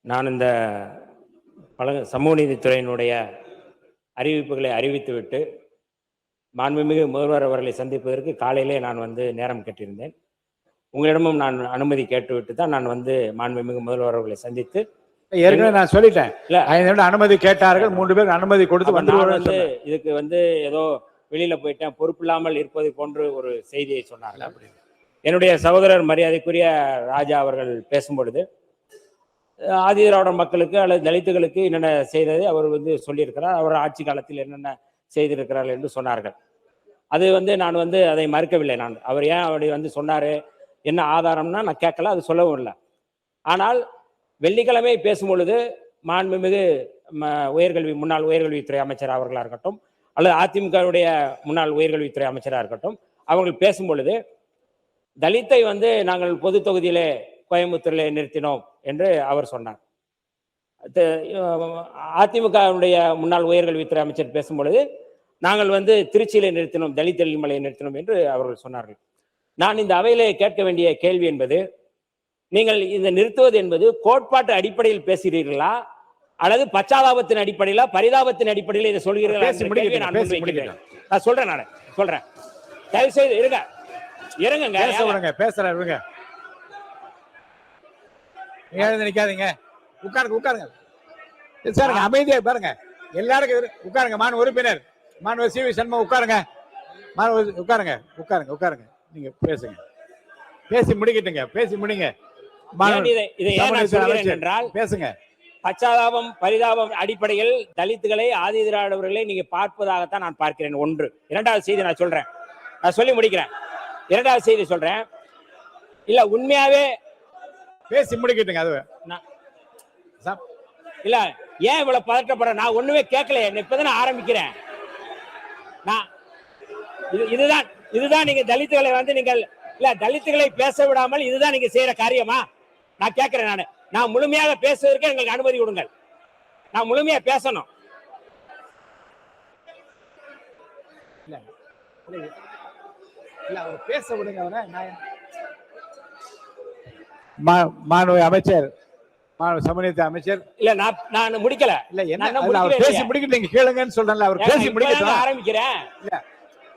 நான் இந்த சமூக நீதித்துறையினுடைய அறிவிப்புகளை அறிவித்துவிட்டு மாண்புமிகு முதல்வர் அவர்களை சந்திப்பதற்கு காலையிலே நான் நேரம் கேட்டிருந்தேன். உங்களிடமும் நான் அனுமதி கேட்டுவிட்டு தான் நான் மாண்புமிகு முதல்வர் அவர்களை சந்தித்து ஏற்கனவே நான் சொல்லிட்டேன். அனுமதி கேட்டார்கள், 3 பேர் அனுமதி கொடுத்து வந்து இதுக்கு ஏதோ வெளியில போயிட்டேன், பொறுப்பு இல்லாமல் இருப்பது போன்று ஒரு செய்தியை சொன்னார்கள். அப்படி என்னுடைய சகோதரர் மரியாதைக்குரிய ராஜா அவர்கள் பேசும்பொழுது ஆதி திராவிட மக்களுக்கு அல்லது தலித்துகளுக்கு என்னென்ன செய்தது அவர் சொல்லியிருக்கிறார், அவர் ஆட்சி காலத்தில் என்னென்ன செய்திருக்கிறார்கள் என்று சொன்னார்கள். அது நான் அதை மறுக்கவில்லை. நான் அவர் ஏன் அப்படி சொன்னாரு, என்ன ஆதாரம்னா நான் கேட்கல, அது சொல்லவும் இல்லை. ஆனால் வெள்ளிக்கிழமை பேசும்பொழுது மாண்புமிகு முன்னாள் உயர்கல்வித்துறை அமைச்சர் அவர்களாக இருக்கட்டும் அல்லது அதிமுகவுடைய முன்னாள் உயர்கல்வித்துறை அமைச்சராக இருக்கட்டும், அவர்கள் பேசும் பொழுது தலித்தை நாங்கள் பொது தொகுதியிலே கோயம்புத்தூரில் நிறுத்தினோம் என்று அவர் சொன்னார். அதிமுகவுடைய முன்னாள் உயர்கல்வித்துறை அமைச்சர் பேசும்பொழுது நாங்கள் திருச்சியிலே நிறுத்தினோம், தலித் எழில்மலையை நிறுத்தினோம் என்று அவர்கள் சொன்னார்கள். நான் இந்த அவையிலே கேட்க வேண்டிய கேள்வி என்பது, நீங்கள் இந்த நிறுத்துவது என்பது கோட்பாட்டு அடிப்படையில் பேசுகிறீர்களா அல்லது பச்சாதாபத்தின் அடிப்படையில பரிதாபத்தின் அடிப்படையில் இதை சொல்கிறீர்களா? நான் சொல்றேன், நான் சொல்றேன். தயவு செய்து இருங்க பேசுறேன். நினைக்காதீங்க, உட்காருங்க. சார் அமைதியா பாருங்க, எல்லாருக்கும் உட்காருங்க. மாணவ உறுப்பினர் மாணவர் சி வி சண்முகம் உட்காருங்க. உட்காருங்க. நீங்க பேசுங்க, பேசி முடிக்கிட்டுங்க, பேசி முடிங்க. பேசுங்க. பச்சாதாபம் பரிதாபம் அடிப்படையில் தலித்துகளை ஆதி திராவிடவர்களை நீங்க பார்ப்பதாகத்தான் நான் பார்க்கிறேன். ஒன்று. இரண்டாவது செய்தி நான் சொல்றேன், நான் சொல்லி முடிக்கிறேன். இரண்டாவது செய்தி சொல்றேன். இல்ல உண்மையாவே பேசி முடிக்கிட்டுங்க. அது இல்ல, ஏன் இவ்வளவு பதட்டப்படுற? நான் ஒண்ணுமே கேட்கல, இப்பதான் ஆரம்பிக்கிறேன். நான் இதுதான் நீங்க தலித்துகளை நீங்கள் இல்ல தலித்துகளை பேச விடாமல் இதுதான் நீங்க செய்யற காரியமா? நான் கேட்கிறேன். நான் முழுமையாக பேசுவதற்கு எங்களுக்கு அனுமதி கொடுங்கள். நான் முழுமையா பேசணும். பேச விடுங்க. மாணவ அமைச்சர், மாணவ சமூக அமைச்சர். இல்ல நான் முடிக்கல. இல்ல என்ன பேசி முடிக்கிட்டு நீங்க கேளுங்கன்னு சொல்றேன்ல, அவர் பேசி முடிக்க ஆரம்பிக்கிறேன்.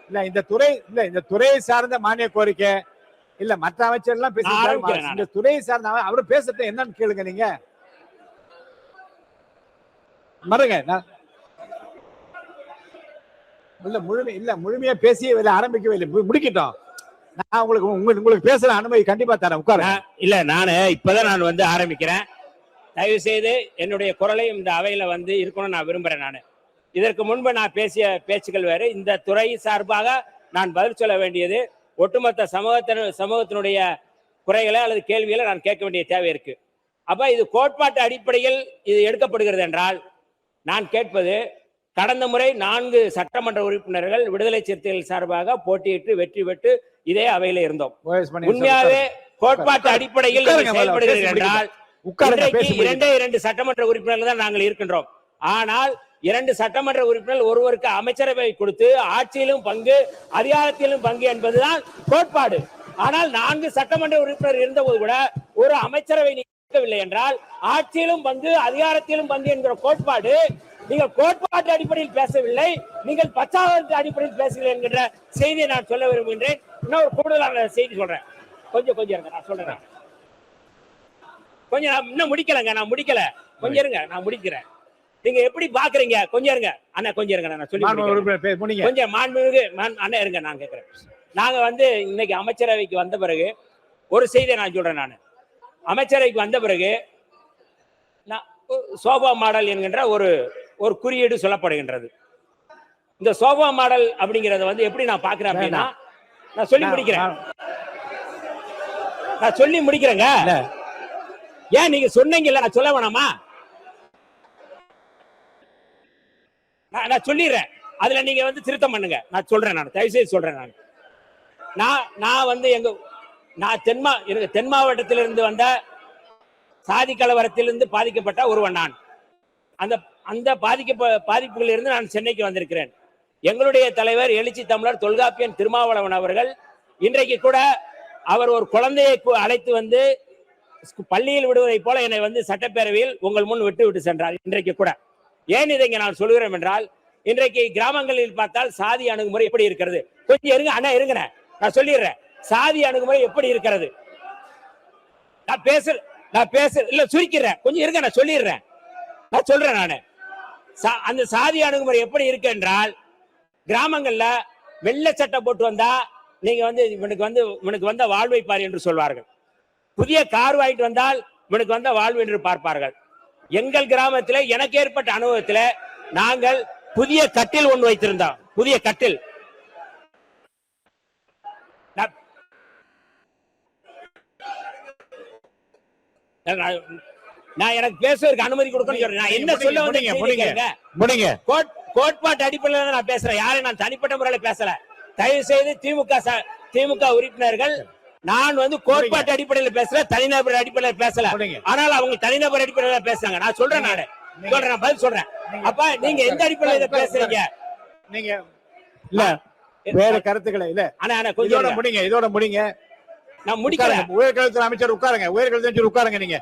இல்ல இந்த துறையை சார்ந்த மானிய கோரிக்கை இல்ல மற்ற அமைச்சர் எல்லாம் பேசி இந்த துறையை சார்ந்த அவரு பேசட்டும், என்னன்னு கேளுங்க. நீங்க மறுங்க. முழுமையா பேசி ஆரம்பிக்கவே இல்லை, முடிக்கிட்டோம். நான் உங்களுக்கு பேசுற அனுமதி கண்டிப்பா தரேன், உட்காரு. இல்ல நானு இப்பதான் நான் ஆரம்பிக்கிறேன். தயவு செய்து என்னுடைய குரலையும் இந்த அவையில இருக்கணும்னு நான் விரும்புறேன். நான் இதற்கு முன்பு நான் பேசிய பேச்சுக்கள் வேறு. இந்த துறை சார்பாக நான் பதில் சொல்ல வேண்டியது ஒட்டுமொத்த சமூகத்தினுடைய குறைகளை அல்லது கேள்விகளை நான் கேட்க வேண்டிய தேவை இருக்கு. அப்ப இது கோட்பாட்டு அடிப்படையில் இது எடுக்கப்படுகிறது என்றால், நான் கேட்பது, கடந்த முறை 4 சட்டமன்ற உறுப்பினர்கள் விடுதலை சிறுத்தைகள் சார்பாக போட்டியிட்டு வெற்றி பெற்று இதே அவையில இருந்தோம். உண்மையாவே கோட்பாட்டு அடிப்படையில் செயல்படுகிறது என்றால் 2 சட்டமன்ற உறுப்பினர்கள் தான் நாங்கள் இருக்கின்றோம். ஆனால் 2 சட்டமன்ற உறுப்பினர்கள் ஒருவருக்கு அமைச்சரவை கொடுத்து ஆட்சியிலும் பங்கு அதிகாரத்திலும் பங்கு என்பதுதான் கோட்பாடு. ஆனால் 4 சட்டமன்ற உறுப்பினர் இருந்தபோது கூட ஒரு அமைச்சரவை நீக்கவில்லை என்றால் ஆட்சியிலும் பங்கு அதிகாரத்திலும் பங்கு என்கிற கோட்பாடு, நீங்கள் கோட்பாட்டு அடிப்படையில் பேசவில்லை, நீங்கள் பச்சாதாபத்தின் அடிப்படையில் பேசுகிறீர்கள் என்கிற செய்தியை நான் சொல்ல விரும்புகின்றேன். இன்னொரு கூடுதலான செய்தி சொல்றேன். கொஞ்சம் இருங்க, நான் சொல்றேன். கொஞ்சம் இன்னும் முடிக்கலங்க, நான் முடிக்கல. கொஞ்சம் இருங்க, நான் முடிக்கிறேன். நீங்க எப்படி பாக்குறீங்க? கொஞ்சம் இருங்க அண்ணா, கொஞ்சம் இருங்க, நான் சொல்லி கொஞ்சம் மாண்புமிகு அண்ணா இருங்க, நான் கேட்கிறேன். நாங்க இன்னைக்கு அமைச்சரவைக்கு வந்த பிறகு ஒரு செய்தியை நான் சொல்றேன். நான் அமைச்சரவைக்கு வந்த பிறகு சோபா மாடல் என்கின்ற ஒரு குறியீடு சொல்லப்படுகின்றது. இந்த சோபா மாடல் அப்படிங்கறத எப்படி நான் பாக்குறேன் அப்படின்னா, நான் சொல்லி முடிக்கிறேங்க. ஏன் நீங்க சொன்னீங்கல்ல, நான் சொல்ல வேணாமா? நான் சொல்லிடுறேன், அதுல நீங்க திருத்தம் பண்ணுங்க. நான் சொல்றேன், நான் தயவு செய்து சொல்றேன். நான் தென் மாவட்டத்திலிருந்து வந்த சாதி கலவரத்திலிருந்து பாதிக்கப்பட்ட ஒருவன். நான் அந்த பாதிப்புகளில் இருந்து நான் சென்னைக்கு வந்திருக்கிறேன். எங்களுடைய தலைவர் எழுச்சி தமிழர் தொல்காப்பியன் திருமாவளவன் அவர்கள் இன்றைக்கு கூட அவர் ஒரு குழந்தையை அழைத்து பள்ளியில் விடுவதைப் போல என்னை வந்து சட்டப்பேரவையில் உங்கள் முன் விட்டு சென்றார் இன்றைக்கு கூட. ஏன் இதை இங்க நான் சொல்கிறேன் என்றால், இன்றைக்கு கிராமங்களில் பார்த்தால் சாதி அணுகுமுறை எப்படி இருக்கிறது? கொஞ்சம் இருங்க அண்ணா, இருங்க, நான் சொல்லிடுறேன். சாதி அணுகுமுறை எப்படி இருக்கிறது? நான் பேச இல்ல, சுருக்கிறேன், கொஞ்சம் இருங்க, நான் சொல்லிடுறேன். நான் சொல்றேன். நானு அந்த சாதி அணுகுமுறை எப்படி இருக்கு என்றால், கிராமங்கள்ல வெள்ளை சட்டை போட்டு வந்தா நீங்க வந்து இவனுக்கு வந்த வாழ்வை பார் என்று சொல்வார்கள். புதிய கார் வாங்கிட்டு வந்தால் இவனுக்கு வந்த வாழ்வு என்று பார்ப்பார்கள். எங்கள் கிராமத்தில் எனக்கு ஏற்பட்ட அனுபவத்தில் நாங்கள் புதிய கட்டில் ஒன்று வைத்திருந்தோம். புதிய கட்டில். நான் எனக்கு பேசுவதற்கு அனுமதி கொடுக்கணும். நான் என்ன சொல்ல வந்து கோட்பாட்டு அடிப்படையில் நான் பேசுறேன். யாரையும் நான் தனிப்பட்ட முறையில் பேசல. தயவு செய்து திமுக உறுப்பினர்கள், நான் வந்து கோட்பாட்டு அடிப்படையில் பேசல, தனிநபர் அடிப்படையில் பேசல. ஆனால் அவங்க தனிநபர் அடிப்படையில் பேசுறாங்க. நான் சொல்றேன், பதில் சொல்றேன். அப்ப நீங்க எந்த அடிப்படையில் பேசுறீங்க? நீங்க இல்ல வேற கருத்துக்களை இல்ல. ஆனா கொஞ்சம் முடிங்க, இதோட முடிங்க. நான் முடிக்கிறேன். உயர்கல்வித்துறை அமைச்சர் உட்காருங்க. உயர்கல்வி அமைச்சர் உட்காருங்க. நீங்க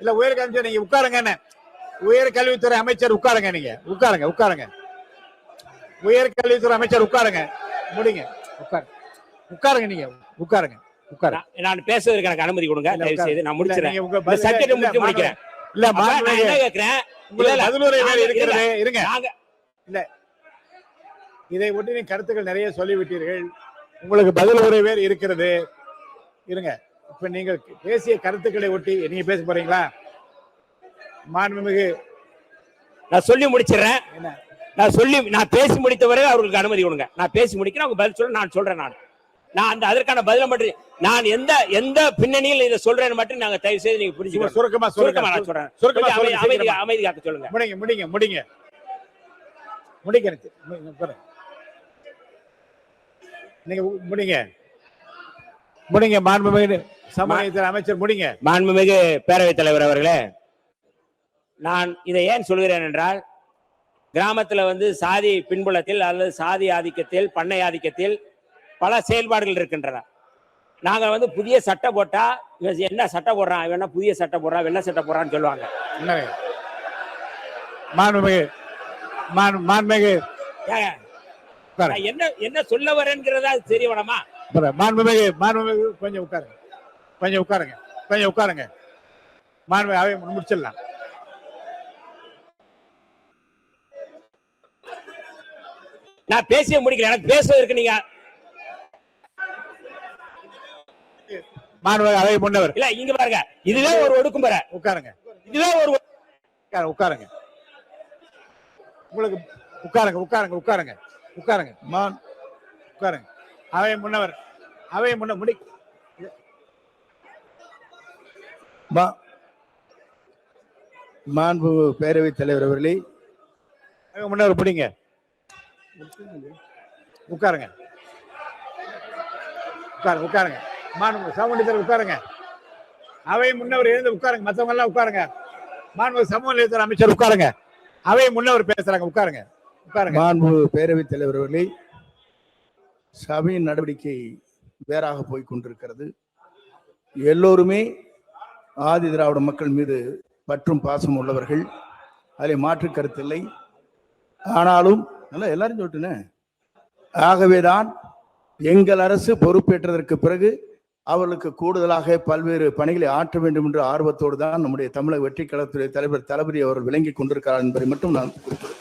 இல்ல உயர்கல்வி நீங்க உட்காருங்க. உயர்கல்வித்துறை அமைச்சர் உட்காருங்க. நீங்க உட்காருங்க. உயர்கல்வித்துறை அமைச்சர் உட்காருங்க. முடிங்க. உட்காருங்க. நீங்க உட்காருங்க. நான் பேசுவதற்கு எனக்கு அனுமதி கொடுங்க. தயவு செய்து நான் முடிக்கிறேன். முடிக்கிறேன். இல்ல நான் என்ன கேக்குறேன், பதிலுரை வேறு இருக்கிறது. இருங்க. இல்ல இதை ஒட்டி நீங்க கருத்துக்கள் நிறைய சொல்லிவிட்டீர்கள். உங்களுக்கு பதில் உரை வேறு இருக்கிறது. இருங்க. இப்ப நீங்கள் பேசிய கருத்துக்களை ஒட்டி நீங்க பேச போறீங்களா? மாண்புமிகு நான் சொல்லி முடிச்சிடறேன். நான் பேசி முடித்த வரை அவர்களுக்கு அனுமதி கொடுங்க. நான் பேசி முடிக்கிறேன். அவங்க பதில் சொல்ல நான் சொல்றேன். நான் அதற்கான பதில மட்டும், நான் எந்த பின்னணியில் இதை சொல்றேன்னு மட்டும் நாங்க தயவு செய்து நீங்க புரிஞ்சுக்கணும். சுருக்கமா நான் சொல்றேன். அமைதி காக்க சொல்லுங்க. முடிங்க. நீங்க முடிங்க. மாண்புமிகு சமூகத்துறை அமைச்சர் முடிங்க. மாண்புமிகு பேரவைத் தலைவர் அவர்களே, நான் இதை ஏன் சொல்கிறேன் என்றால், கிராமத்துல வந்து சாதி பின்புலத்தில் அல்லது சாதி ஆதிக்கத்தில், பண்ணை ஆதிக்கத்தில் பல செயல்பாடுகள் இருக்கின்றன. நாங்க வந்து புதிய சட்டை போட்டா என்ன சட்டை போடுறான், இவன் என்ன புதிய சட்டை போடுறான், வெள்ளை சட்டை போடுறான்னு சொல்லுவாங்க. என்ன சொல்ல வரேங்கிறதா தெரிய வேணாமா? மாண்புமிகு கொஞ்சம் உட்காருங்க. மாண்புமிகு முடிச்சிடலாம். நான் பேசிய முடிக்கல. எனக்கு பேசுவதற்கு நீங்க மாண்புமிகு அவை முன்னவர் இல்ல, இங்க பாருங்க. இதுவே ஒரு ஒடுக்குமுறை. உட்காருங்க. இதுவே ஒரு உட்காருங்க. உங்களுக்கு உட்காருங்க. உட்காருங்க. அவை முன்னவர் முடி மாண்பு பேரவைத் தலைவர் அவர்களே, முன்னவர் பிடிங்க. உட்காருங்க. மாண்பு சமூகத்துறை உட்காருங்க. அவை முன்னவர் எழுந்து உட்காருங்க. மற்றவங்க எல்லாம் உட்காருங்க. மாண்பு சமூக நலத்துறை அமைச்சர் உட்காருங்க. அவை முன்னவர் பேசுறாங்க. உட்காருங்க. மாண்பு பேரவைத் தலைவர் அவர்களே, சபையின் நடவடிக்கை வேறாக போய் கொண்டிருக்கிறது. எல்லோருமே ஆதி திராவிட மக்கள் மீது பற்றும் பாசம் உள்ளவர்கள், அதில் மாற்று கருத்தில்லை. ஆனாலும் நல்லா எல்லாரும் சொல்லிட்டுனே, ஆகவேதான் எங்கள் அரசு பொறுப்பேற்றதற்கு பிறகு அவர்களுக்கு கூடுதலாக பல்வேறு பணிகளை ஆற்ற வேண்டும் என்ற ஆர்வத்தோடு தான் நம்முடைய தமிழக வெற்றி கழகத்துடைய தலைவர் தளபதி அவர்கள் விளங்கி கொண்டிருக்கிறார் என்பதை மட்டும் நான் குறிப்பிடுகிறேன்.